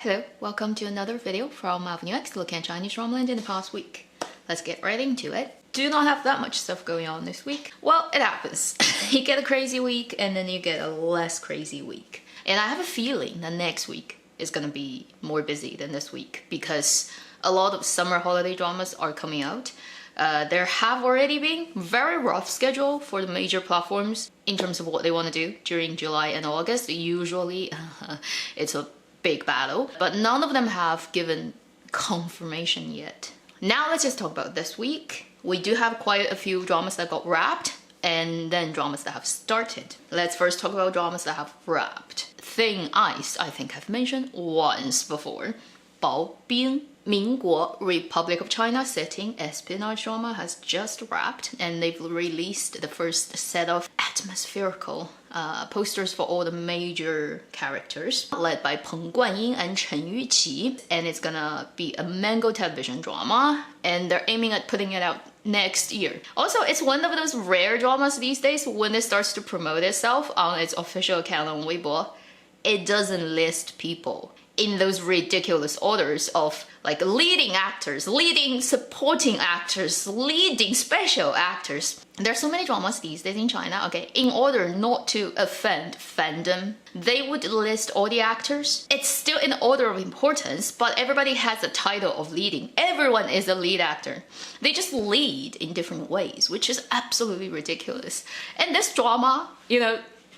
Hello, welcome to another video from Avenue X, looking at Chinese drama in the past week. Let's get right into it. Do not have that much stuff going on this week. Well, it happens. You get a crazy week and then you get a less crazy week. And I have a feeling that next week is gonna be more busy than this week because a lot of summer holiday dramas are coming out. There have already been very rough schedule for the major platforms in terms of what they want to do during July and August. Usually it's a big battle, but none of them have given confirmation yet. Now let's just talk about this week. We do have quite a few dramas that got wrapped and then dramas that have started. Let's first talk about dramas that have wrapped. Thin Ice, I think I've mentioned once before. 薄冰 Mingguo Republic of China setting espionage drama has just wrapped, and they've released the first set of atmospherical posters for all the major characters, led by Peng Guanying and Chen Yuqi, and it's gonna be a Mango television drama, and they're aiming at putting it out next year. Also, it's one of those rare dramas these days when it starts to promote itself on its official account on Weibo, it doesn't list people in those ridiculous orders of like leading actors, leading supporting actors, leading special actors. There's so many dramas these days in China, okay, in order not to offend fandom, they would list all the actors. It's still in order of importance, but everybody has a title of leading. Everyone is a lead actor. They just lead in different ways, which is absolutely ridiculous. And this drama,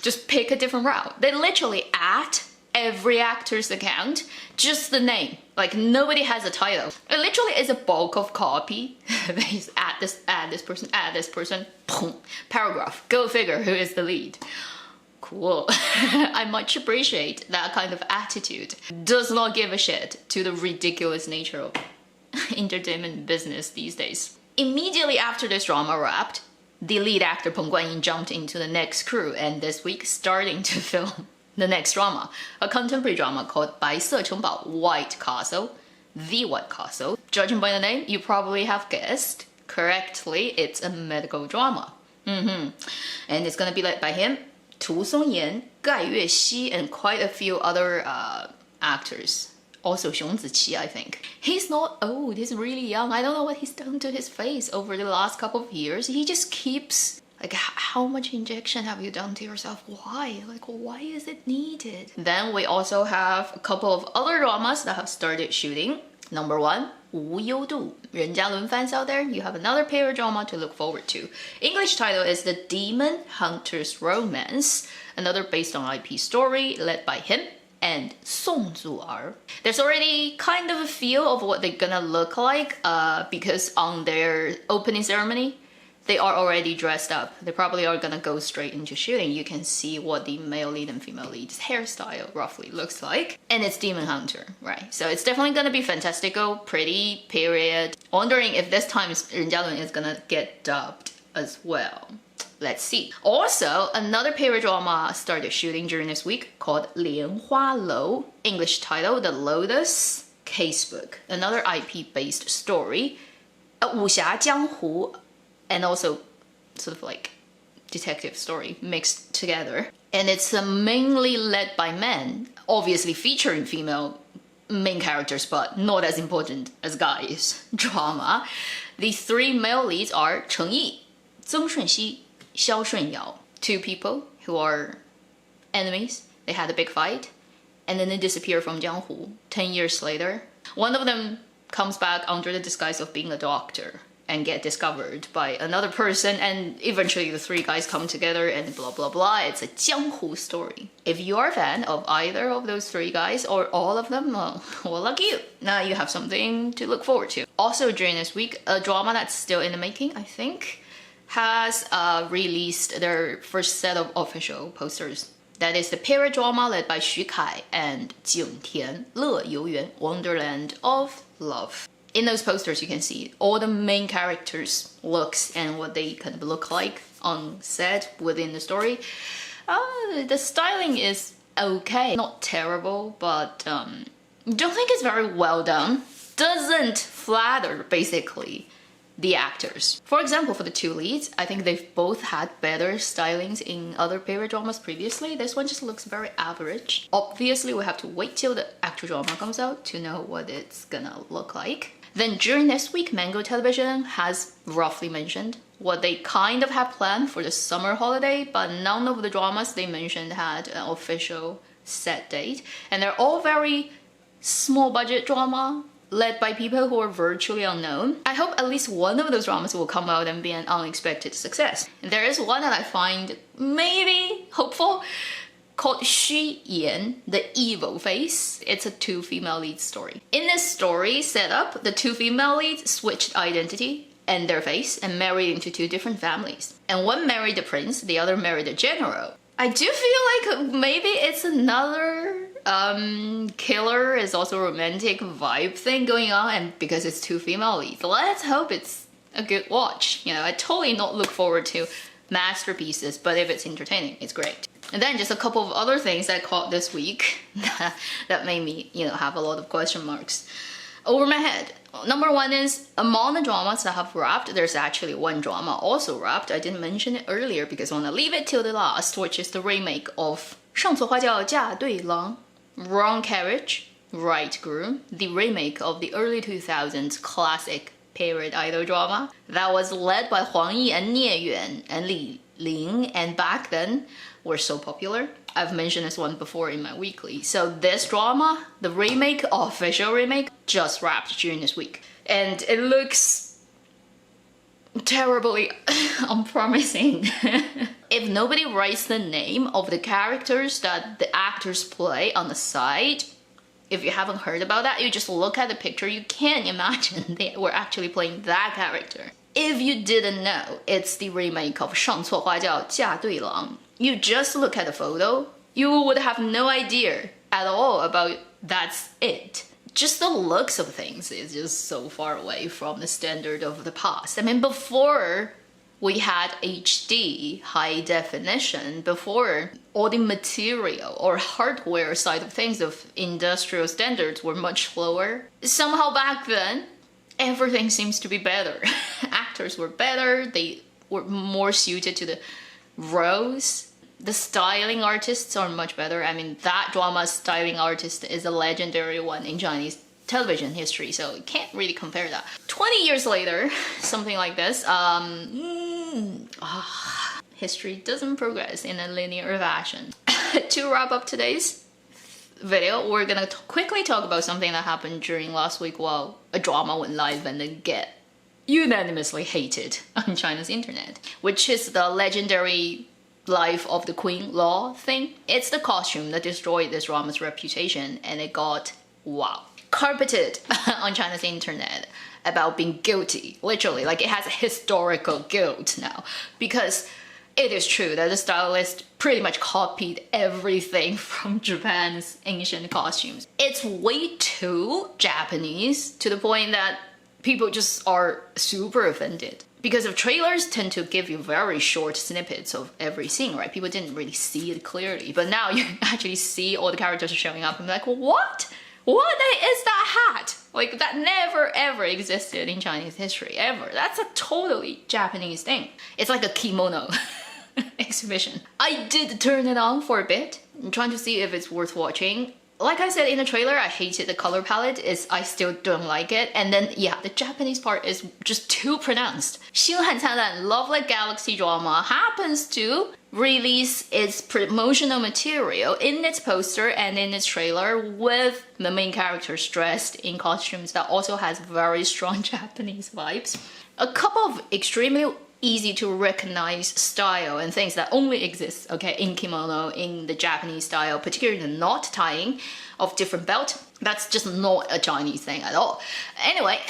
just pick a different route. They literally add every actor's account, just the name. Like nobody has a title. It literally is a bulk of copy. They just add this person, boom, paragraph. Go figure who is the lead. Cool. I much appreciate that kind of attitude. Does not give a shit to the ridiculous nature of entertainment business these days. Immediately after this drama wrapped, the lead actor Peng Guanying jumped into the next crew and this week starting to film the next drama, a contemporary drama called 白色城堡 White Castle, The White Castle. Judging by the name, you probably have guessed correctly, it's a medical drama. And it's gonna be led by him, Tu Songyan, Gai Yuexi, and quite a few other actors. Also Xiong Ziqi, I think. He's not old, he's really young. I don't know what he's done to his face over the last couple of years. He just keeps... Like, how much injection have you done to yourself? Why? Like, why is it needed? Then we also have a couple of other dramas that have started shooting. Number one, 无忧渡. 人家轮 fans out there, you have another period drama to look forward to. English title is The Demon Hunter's Romance, another based on IP story led by him and Song Zu'er. There's already kind of a feel of what they're gonna look like because on their opening ceremony, they are already dressed up. They probably are gonna go straight into shooting. You can see what the male lead and female lead's hairstyle roughly looks like. And it's Demon Hunter, right? So it's definitely gonna be fantastical, pretty, period. Wondering if this time Ren Jialun is gonna get dubbed as well. Let's see. Also, another period drama started shooting during this week called 莲花楼. English title, The Lotus Casebook. Another IP-based story. 武侠江湖. And also sort of like detective story mixed together. And it's mainly led by men, obviously featuring female main characters, but not as important as guys. Drama. The three male leads are Cheng Yi, Zeng Shunxi, Xiao Shunyao. Two people who are enemies. They had a big fight, and then they disappear from Jianghu. 10 years later, one of them comes back under the disguise of being a doctor and get discovered by another person, and eventually the three guys come together and blah blah blah. It's a Jianghu story. If you are a fan of either of those three guys or all of them, well lucky you. Now you have something to look forward to. Also during this week, a drama that's still in the making, I think, has released their first set of official posters. That is the period drama led by Xu Kai and Jing Tian, 乐游园 Wonderland of Love. In those posters, you can see all the main characters' looks and what they kind of look like on set within the story. The styling is okay, not terrible, but don't think it's very well done. Doesn't flatter, basically, the actors. For example, for the two leads, I think they've both had better stylings in other period dramas previously. This one just looks very average. Obviously, we have to wait till the actual drama comes out to know what it's gonna look like. Then during this week, Mango Television has roughly mentioned what they kind of have planned for the summer holiday, but none of the dramas they mentioned had an official set date. And they're all very small budget drama, led by people who are virtually unknown. I hope at least one of those dramas will come out and be an unexpected success. There is one that I find maybe hopeful, called Xu Yan, The Evil Face. It's a two female lead story. In this story setup, the two female leads switched identity and their face and married into two different families. And one married the prince, the other married the general. I do feel like maybe it's another killer is also a romantic vibe thing going on, and because it's two female leads, let's hope it's a good watch. You know, I totally not look forward to masterpieces, but if it's entertaining, it's great. And then just a couple of other things that caught this week that made me, you know, have a lot of question marks over my head. Number one is, among the dramas that have wrapped, there's actually one drama also wrapped. I didn't mention it earlier because I want to leave it till the last, which is the remake of 上错花轿嫁对郎, Wrong Carriage, Right Groom, the remake of the early 2000s classic period idol drama that was led by Huang Yi and Nie Yuan and Li Ling, and back then were so popular. I've mentioned this one before in my weekly. So this drama, the remake, official remake, just wrapped during this week. And it looks terribly unpromising. If nobody writes the name of the characters that the actors play on the side, if you haven't heard about that, you just look at the picture, you can't imagine they were actually playing that character. If you didn't know, it's the remake of 上错花轿嫁对郎. You just look at the photo, you would have no idea at all about that's it. Just the looks of things is just so far away from the standard of the past. I mean, before we had HD, high definition, before all the material or hardware side of things of industrial standards were much lower, somehow back then, everything seems to be better. Actors were better, they were more suited to the roles. The styling artists are much better. I mean, that drama's styling artist is a legendary one in Chinese television history, so you can't really compare that. 20 years later, something like this, history doesn't progress in a linear fashion. To wrap up today's video, we're gonna quickly talk about something that happened during last week while a drama went live and then get unanimously hated on China's internet, which is the legendary Life of the Queen Law thing. It's the costume that destroyed this drama's reputation, and it got, wow, carpeted on China's internet about being guilty. Literally, like it has a historical guilt now, because it is true that the stylist pretty much copied everything from Japan's ancient costumes. It's way too Japanese to the point that people just are super offended. Because the trailers tend to give you very short snippets of every scene, right? People didn't really see it clearly, but now you actually see all the characters showing up and be like, what? What is that hat? Like, that never ever existed in Chinese history, ever. That's a totally Japanese thing. It's like a kimono exhibition. I did turn it on for a bit. I'm trying to see if it's worth watching. Like I said in the trailer, I hated the color palette, I still don't like it. And then, yeah, the Japanese part is just too pronounced. 星汉灿烂 Love Like Galaxy drama happens to release its promotional material in its poster and in its trailer with the main characters dressed in costumes that also has very strong Japanese vibes. A couple of extremely easy to recognize style and things that only exist, okay, in kimono, in the Japanese style, particularly the knot tying of different belt. That's just not a Chinese thing at all. Anyway,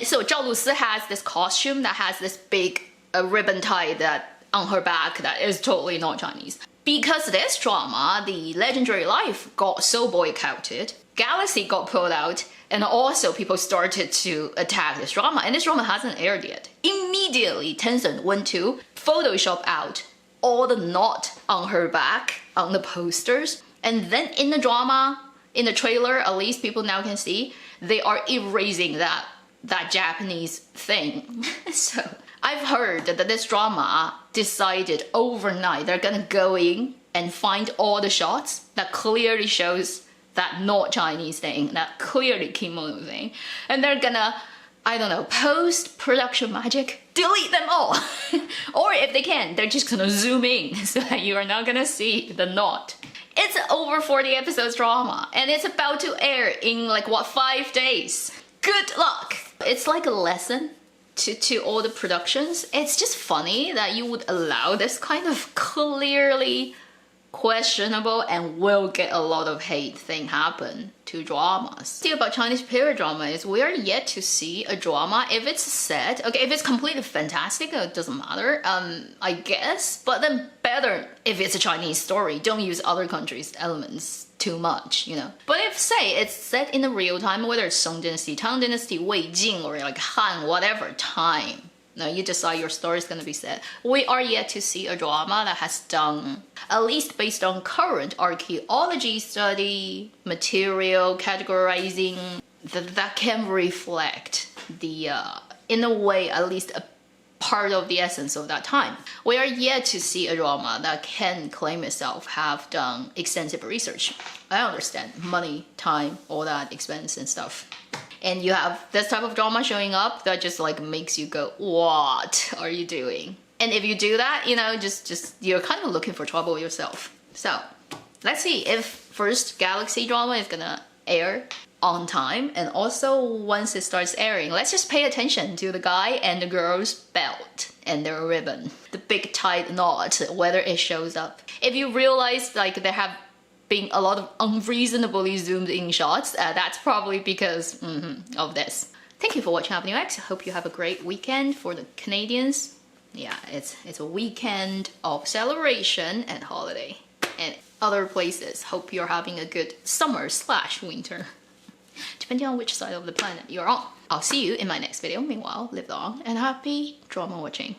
so Zhao Lusi has this costume that has this big ribbon tie that on her back that is totally not Chinese. Because this drama, the legendary life, got so boycotted, Galaxy got pulled out, and also people started to attack this drama, and this drama hasn't aired yet. Immediately, Tencent went to Photoshop out all the knot on her back on the posters, and then in the drama, in the trailer, at least people now can see, they are erasing that that Japanese thing. So I've heard that this drama decided overnight they're gonna go in and find all the shots that clearly shows that not Chinese thing, that clearly kimono thing, and they're gonna, I don't know, post-production magic, delete them all. Or if they can, they're just gonna zoom in so that you are not gonna see the knot. It's an over 40 episodes drama, and it's about to air in like, what, 5 days? Good luck! It's like a lesson to all the productions. It's just funny that you would allow this kind of clearly questionable and will get a lot of hate thing happen to dramas. The thing about Chinese period drama is we are yet to see a drama, if it's set, okay, if it's completely fantastic, it doesn't matter, I guess, but then better if it's a Chinese story. Don't use other countries' elements too much, you know. But if, say, it's set in the real time, whether it's Song Dynasty, Tang Dynasty, Wei Jing, or like Han, whatever time, now you decide your story is going to be set. We are yet to see a drama that has done, at least based on current archaeology study, material categorizing, that can reflect the, in a way, at least a part of the essence of that time. We are yet to see a drama that can claim itself have done extensive research. I understand money, time, all that expense and stuff. And you have this type of drama showing up that just like makes you go, what are you doing? And if you do that, you know, just you're kind of looking for trouble yourself. So let's see if first Galaxy drama is gonna air on time, and also once it starts airing, let's just pay attention to the guy and the girl's belt and their ribbon, the big tight knot, whether it shows up. If you realize like there have been a lot of unreasonably zoomed in shots, that's probably because of this. Thank you for watching Avenue X. I hope you have a great weekend. For the Canadians, yeah, it's a weekend of celebration and holiday. And other places, hope you're having a good summer/winter, depending on which side of the planet you're on. I'll see you in my next video. Meanwhile, live long and happy drama watching.